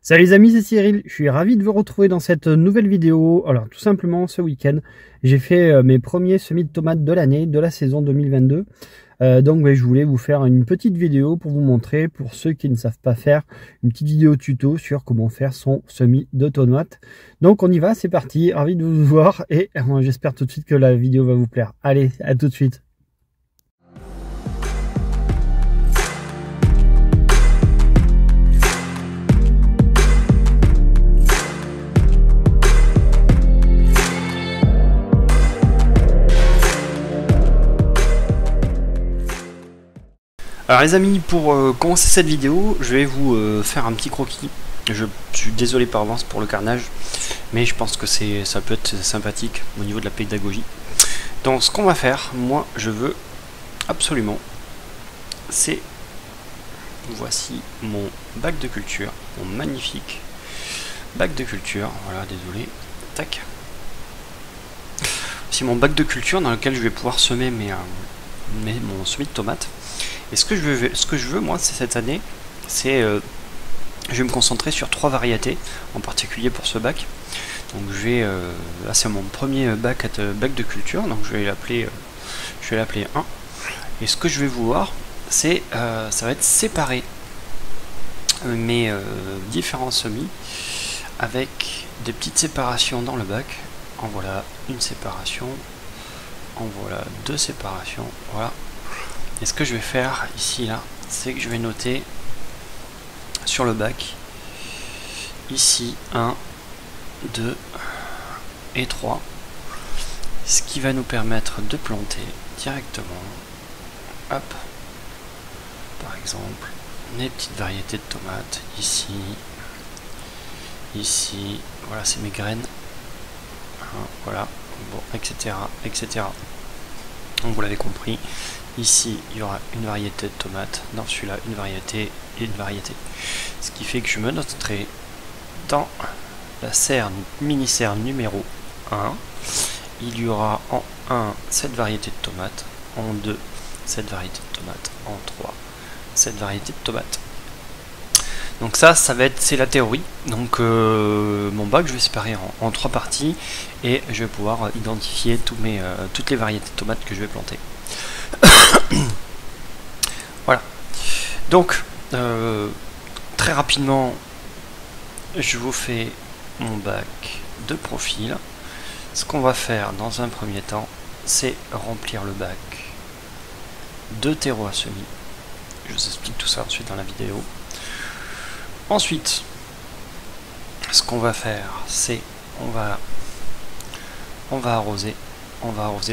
Salut les amis, c'est Cyril, je suis ravi de vous retrouver dans cette nouvelle vidéo. Alors tout simplement ce week-end, j'ai fait mes premiers semis de tomates de l'année, de la saison 2022. Donc je voulais vous faire une petite vidéo pour vous montrer, pour ceux qui ne savent pas faire, une petite vidéo tuto sur comment faire son semis de tomates. Donc on y va, c'est parti, ravi de vous voir et j'espère tout de suite que la vidéo va vous plaire. Allez, à tout de suite. Alors les amis, pour commencer cette vidéo, je vais vous faire un petit croquis. Je suis désolé par avance pour le carnage, mais je pense que ça peut être sympathique au niveau de la pédagogie. Donc ce qu'on va faire, moi je veux absolument, c'est, voici mon bac de culture, mon magnifique bac de culture, voilà, désolé, tac. C'est mon bac de culture dans lequel je vais pouvoir semer mon semis de tomates. Et ce que je veux moi, c'est cette année, c'est je vais me concentrer sur 3 variétés en particulier pour ce bac. Donc là c'est mon premier bac de culture, donc je vais l'appeler 1. Et ce que je vais vouloir, c'est ça va être séparer mes différents semis avec des petites séparations dans le bac. En voilà une séparation, en voilà 2 séparations, voilà. Et ce que je vais faire ici, là, c'est que je vais noter sur le bac, ici, 1, 2 et 3, ce qui va nous permettre de planter directement, hop, par exemple, les petites variétés de tomates, ici, ici, voilà, c'est mes graines, voilà, bon, etc., etc. Donc vous l'avez compris. Ici, il y aura une variété de tomates, dans celui-là, une variété et une variété. Ce qui fait que je me noterai dans la serre, mini-serre numéro 1, il y aura en 1 cette variété de tomates, en 2 cette variété de tomates, en 3 cette variété de tomates. Donc ça va être, c'est la théorie. Donc mon bac, je vais séparer en 3 parties et je vais pouvoir identifier toutes les variétés de tomates que je vais planter. Voilà. Donc très rapidement, je vous fais mon bac de profil. Ce qu'on va faire dans un premier temps, c'est remplir le bac de terreau à semis. Je vous explique tout ça ensuite dans la vidéo. Ensuite, ce qu'on va faire, c'est on va arroser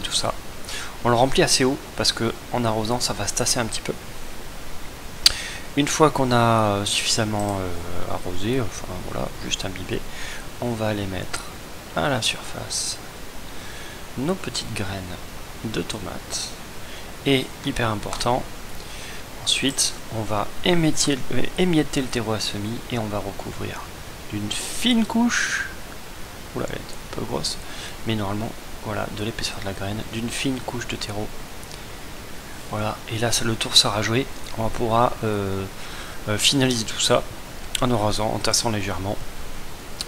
tout ça. On le remplit assez haut parce que en arrosant ça va se tasser un petit peu. Une fois qu'on a suffisamment arrosé, enfin voilà, juste imbibé, on va aller mettre à la surface nos petites graines de tomates. Et hyper important, ensuite on va émietter le terreau à semis et on va recouvrir d'une fine couche, oula elle est un peu grosse, mais normalement voilà, de l'épaisseur de la graine, d'une fine couche de terreau. Voilà, et là le tour sera joué. On pourra finaliser tout ça en arrosant, en tassant légèrement.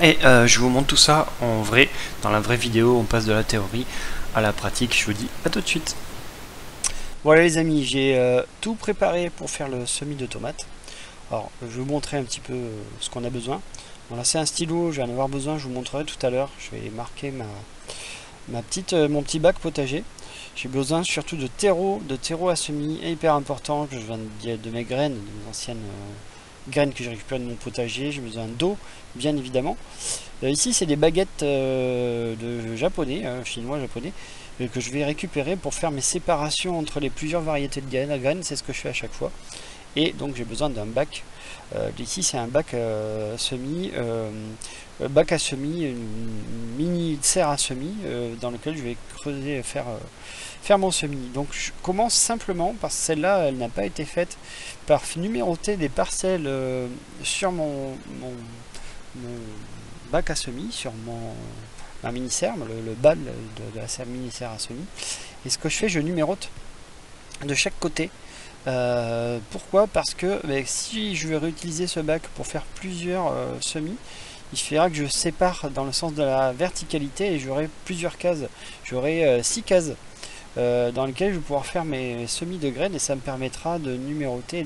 Et je vous montre tout ça en vrai, dans la vraie vidéo. On passe de la théorie à la pratique. Je vous dis à tout de suite. Voilà les amis, j'ai tout préparé pour faire le semis de tomates. Alors je vais vous montrer un petit peu ce qu'on a besoin. Voilà, c'est un stylo, je vais en avoir besoin, je vous montrerai tout à l'heure. Je vais marquer mon petit bac potager. J'ai besoin surtout de terreau à semis, hyper important. Je viens de mes graines, de mes anciennes graines que j'ai récupérées de mon potager. J'ai besoin d'eau, bien évidemment. Ici, c'est des baguettes de japonais, chinois japonais, que je vais récupérer pour faire mes séparations entre les plusieurs variétés de graines. La graine, c'est ce que je fais à chaque fois. Et donc, j'ai besoin d'un bac. Ici, c'est un bac bac à semis, une mini serre à semis dans lequel je vais creuser, faire mon semis. Donc je commence simplement parce que celle-là, elle n'a pas été faite, par numéroter des parcelles sur mon bac à semis, sur ma mini serre, le bas de la serre mini serre à semis. Et ce que je fais, je numérote de chaque côté Pourquoi? Parce que si je vais réutiliser ce bac pour faire plusieurs semis, il faudra que je sépare dans le sens de la verticalité et j'aurai plusieurs cases. J'aurai 6 cases dans lesquelles je vais pouvoir faire mes semis de graines et ça me permettra de numéroter et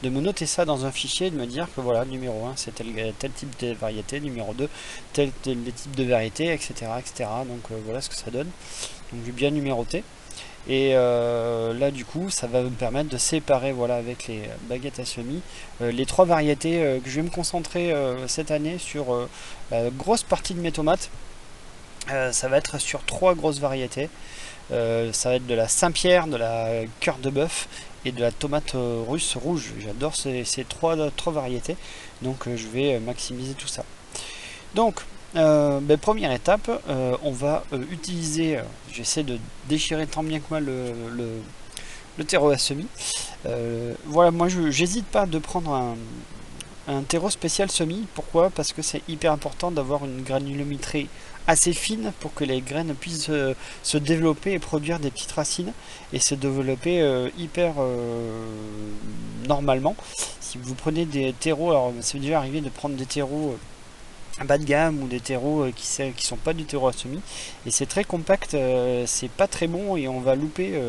de me noter ça dans un fichier et de me dire que voilà, numéro 1 c'est tel type de variété, numéro 2 tel type de variété, etc. etc. Donc voilà ce que ça donne. Donc je vais bien numéroter. Et là du coup ça va me permettre de séparer, voilà, avec les baguettes à semis, les 3 variétés que je vais me concentrer cette année sur la grosse partie de mes tomates. Ça va être sur 3 grosses variétés. Ça va être de la Saint-Pierre, de la cœur de bœuf et de la tomate russe rouge. J'adore ces trois variétés, donc je vais maximiser tout ça. Donc première étape, on va utiliser, j'essaie de déchirer tant bien que mal le terreau à semis. Voilà, moi j'hésite pas de prendre un terreau spécial semis. Pourquoi? Parce que c'est hyper important d'avoir une granulométrie assez fine pour que les graines puissent se développer et produire des petites racines et se développer hyper normalement. Si vous prenez des terreaux, alors c'est déjà arrivé de prendre des terreaux bas de gamme ou des terreaux qui sont pas du terreau à semis et c'est très compact, c'est pas très bon et on va louper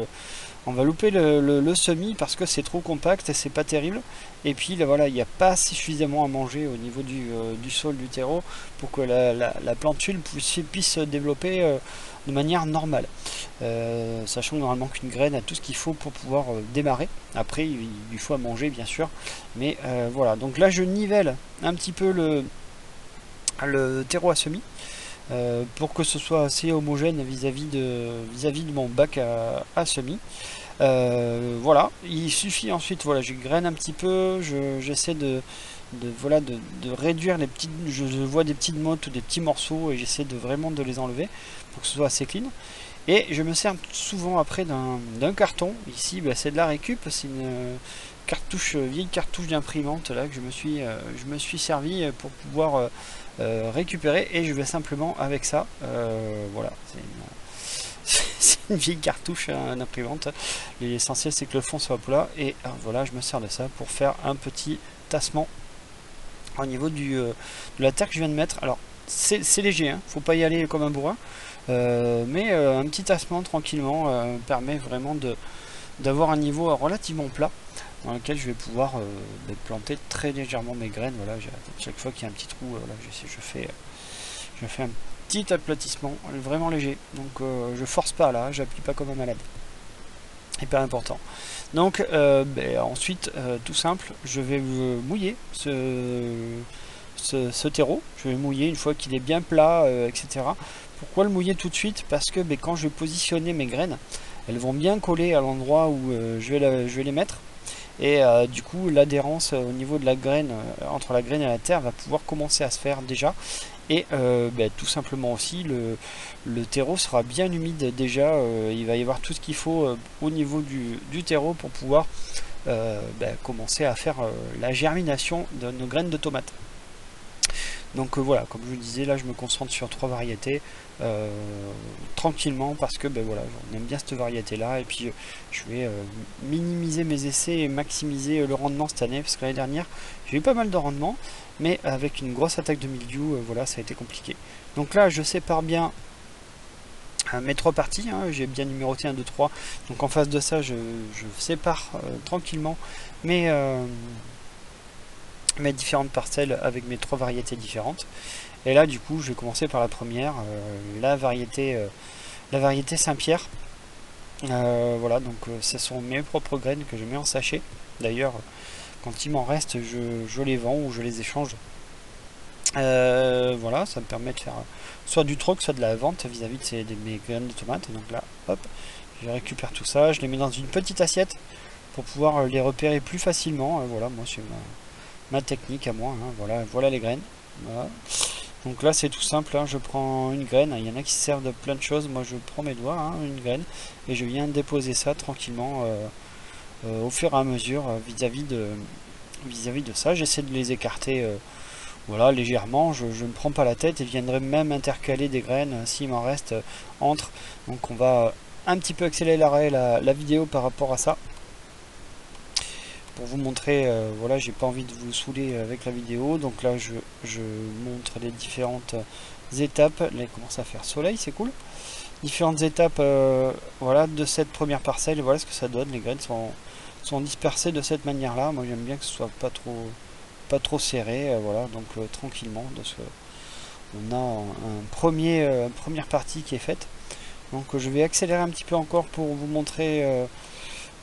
le semis parce que c'est trop compact et c'est pas terrible. Et puis là, voilà, il n'y a pas suffisamment à manger au niveau du sol du terreau pour que la plantule puisse se développer de manière normale. Sachant normalement qu'une graine a tout ce qu'il faut pour pouvoir démarrer. Après il lui faut à manger bien sûr. Mais voilà, donc là je nivelle un petit peu le terreau à semis. Pour que ce soit assez homogène vis-à-vis de mon bac à semis. Voilà, il suffit ensuite, voilà, je graine un petit peu, j'essaie de réduire les petites, je vois des petites mottes ou des petits morceaux et j'essaie vraiment de les enlever pour que ce soit assez clean. Et je me sers souvent après d'un carton. Ici c'est de la récup, c'est une vieille cartouche d'imprimante là que je me suis servi pour pouvoir récupérer et je vais simplement avec ça, voilà, c'est une vieille cartouche d'imprimante. L'essentiel c'est que le fond soit plat et voilà, je me sers de ça pour faire un petit tassement au niveau de la terre que je viens de mettre. Alors c'est léger, hein, faut pas y aller comme un bourrin, mais un petit tassement tranquillement permet vraiment d'avoir un niveau relativement plat dans lequel je vais pouvoir planter très légèrement mes graines. Voilà, chaque fois qu'il y a un petit trou, voilà, je fais un petit aplatissement vraiment léger, donc je force pas là, j'appuie pas comme un malade, hyper important. Donc ensuite tout simple, je vais mouiller ce terreau, je vais mouiller une fois qu'il est bien plat, etc. Pourquoi le mouiller tout de suite? Parce que quand je vais positionner mes graines, elles vont bien coller à l'endroit où je vais les mettre. Et du coup l'adhérence au niveau de la graine, entre la graine et la terre, va pouvoir commencer à se faire déjà. Et tout simplement aussi le terreau sera bien humide déjà, il va y avoir tout ce qu'il faut au niveau du terreau pour pouvoir commencer à faire la germination de nos graines de tomates. Donc voilà, comme je vous disais, là je me concentre sur 3 variétés tranquillement parce que voilà, on aime bien cette variété là et puis je vais minimiser mes essais et maximiser le rendement cette année parce que l'année dernière j'ai eu pas mal de rendement mais avec une grosse attaque de mildiou, voilà, ça a été compliqué. Donc là je sépare bien mes 3 parties, hein, j'ai bien numéroté 1, 2, 3, donc en face de ça je sépare tranquillement mes différentes parcelles avec mes 3 variétés différentes. Et là du coup je vais commencer par la première, la variété Saint-Pierre. Voilà, donc ce sont mes propres graines que je mets en sachet. D'ailleurs quand il m'en reste je les vends ou je les échange. Voilà, ça me permet de faire soit du troc soit de la vente vis-à-vis de mes graines de tomates. Donc là hop, je récupère tout ça, je les mets dans une petite assiette pour pouvoir les repérer plus facilement. Voilà, moi c'est ma technique à moi, hein. Voilà les graines. Voilà. Donc là c'est tout simple, hein. Je prends une graine, il y en a qui se servent de plein de choses, moi je prends mes doigts, hein, une graine, et je viens déposer ça tranquillement au fur et à mesure vis-à-vis de ça. J'essaie de les écarter voilà, légèrement, je ne me prends pas la tête et viendrai même intercaler des graines s'il m'en reste entre. Donc on va un petit peu accélérer la vidéo par rapport à ça. pour vous montrer, voilà, j'ai pas envie de vous saouler avec la vidéo, donc là je montre les différentes étapes. Là il commence à faire soleil, c'est cool. Différentes étapes voilà, de cette première parcelle, et voilà ce que ça donne. Les graines sont dispersées de cette manière là. Moi j'aime bien que ce soit pas trop serré, voilà, donc tranquillement, parce que on a première partie qui est faite. Donc je vais accélérer un petit peu encore pour vous montrer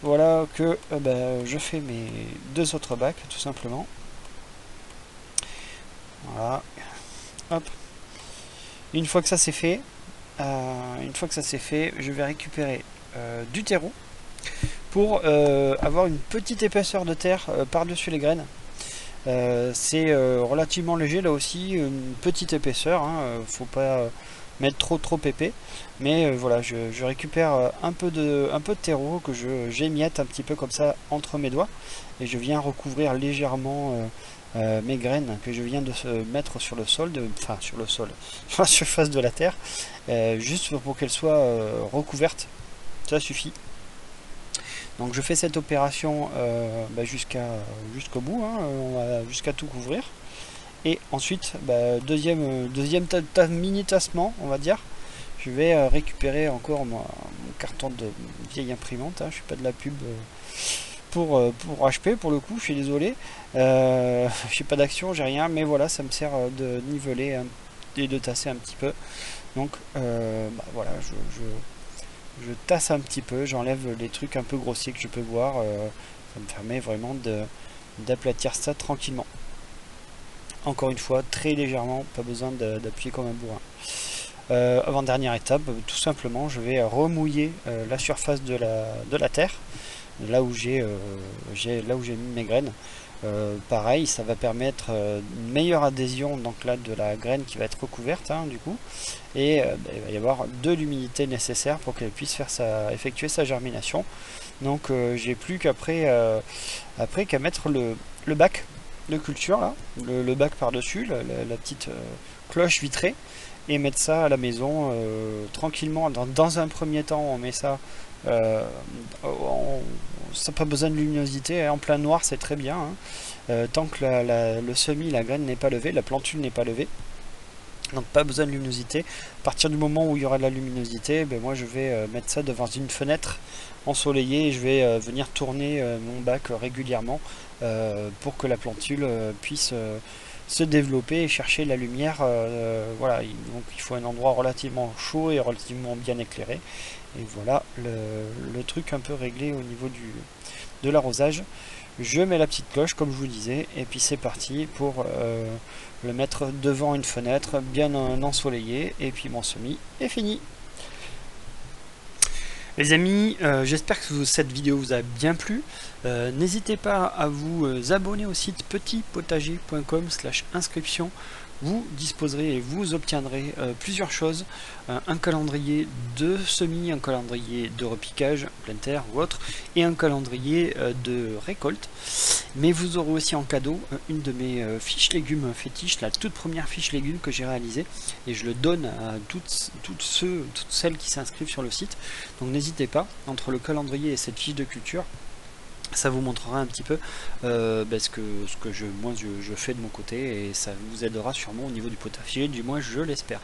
voilà que je fais mes 2 autres bacs tout simplement. Voilà, hop. Une fois que ça c'est fait, je vais récupérer du terreau pour avoir une petite épaisseur de terre par-dessus les graines. C'est relativement léger là aussi, une petite épaisseur, hein, faut pas mettre trop épais, mais voilà, je récupère un peu de terreau que j'émiette un petit peu comme ça entre mes doigts, et je viens recouvrir légèrement mes graines que je viens de mettre sur le sol, sur la surface de la terre, juste pour qu'elles soient recouvertes, ça suffit. Donc je fais cette opération jusqu'au bout, hein, on va jusqu'à tout couvrir. Et ensuite, deuxième mini tassement, on va dire. Je vais récupérer encore mon carton de vieille imprimante. Hein, je suis pas de la pub pour HP pour le coup, je suis désolé. Je n'ai pas d'action, j'ai rien, mais voilà, ça me sert de niveler et de tasser un petit peu. Donc voilà, je tasse un petit peu, j'enlève les trucs un peu grossiers que je peux voir, ça me permet vraiment d'aplatir ça tranquillement. Encore une fois, très légèrement, pas besoin d'appuyer comme un bourrin. Avant-dernière étape, tout simplement, je vais remouiller la surface de la terre, là où j'ai mis mes graines. Pareil, ça va permettre une meilleure adhésion donc là de la graine qui va être recouverte, hein, du coup, et il va y avoir de l'humidité nécessaire pour qu'elle puisse effectuer sa germination. Donc j'ai plus qu'après qu'à mettre le bac de culture là, le bac par dessus, la petite cloche vitrée, et mettre ça à la maison tranquillement. Dans un premier temps on met ça ça n'a pas besoin de luminosité, en plein noir c'est très bien, hein. Tant que le semis, la graine n'est pas levée, la plantule n'est pas levée, donc pas besoin de luminosité. À partir du moment où il y aura de la luminosité, moi je vais mettre ça devant une fenêtre ensoleillée, et je vais venir tourner mon bac régulièrement pour que la plantule puisse se développer et chercher la lumière. Voilà, donc il faut un endroit relativement chaud et relativement bien éclairé. Et voilà le truc un peu réglé au niveau de l'arrosage. Je mets la petite cloche comme je vous disais, et puis c'est parti pour le mettre devant une fenêtre bien ensoleillée, et puis mon semis est fini. Les amis, j'espère que cette vidéo vous a bien plu. N'hésitez pas à vous abonner au site petitpotager.com/inscription. Vous disposerez et vous obtiendrez plusieurs choses, un calendrier de semis, un calendrier de repiquage, pleine terre ou autre, et un calendrier de récolte. Mais vous aurez aussi en cadeau une de mes fiches légumes fétiches, la toute première fiche légumes que j'ai réalisée, et je le donne à toutes celles qui s'inscrivent sur le site. Donc n'hésitez pas, entre le calendrier et cette fiche de culture, ça vous montrera un petit peu ce que moi je fais de mon côté, et ça vous aidera sûrement au niveau du potager, du moins je l'espère.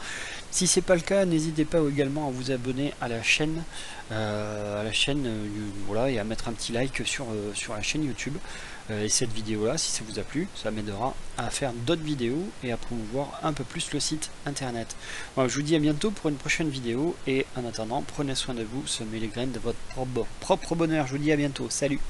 Si c'est pas le cas, n'hésitez pas également à vous abonner à la chaîne, voilà, et à mettre un petit like sur la chaîne YouTube. Et cette vidéo là, si ça vous a plu, ça m'aidera à faire d'autres vidéos et à promouvoir un peu plus le site internet. Voilà, je vous dis à bientôt pour une prochaine vidéo, et en attendant, prenez soin de vous, semez les graines de votre propre bonheur. Je vous dis à bientôt, salut.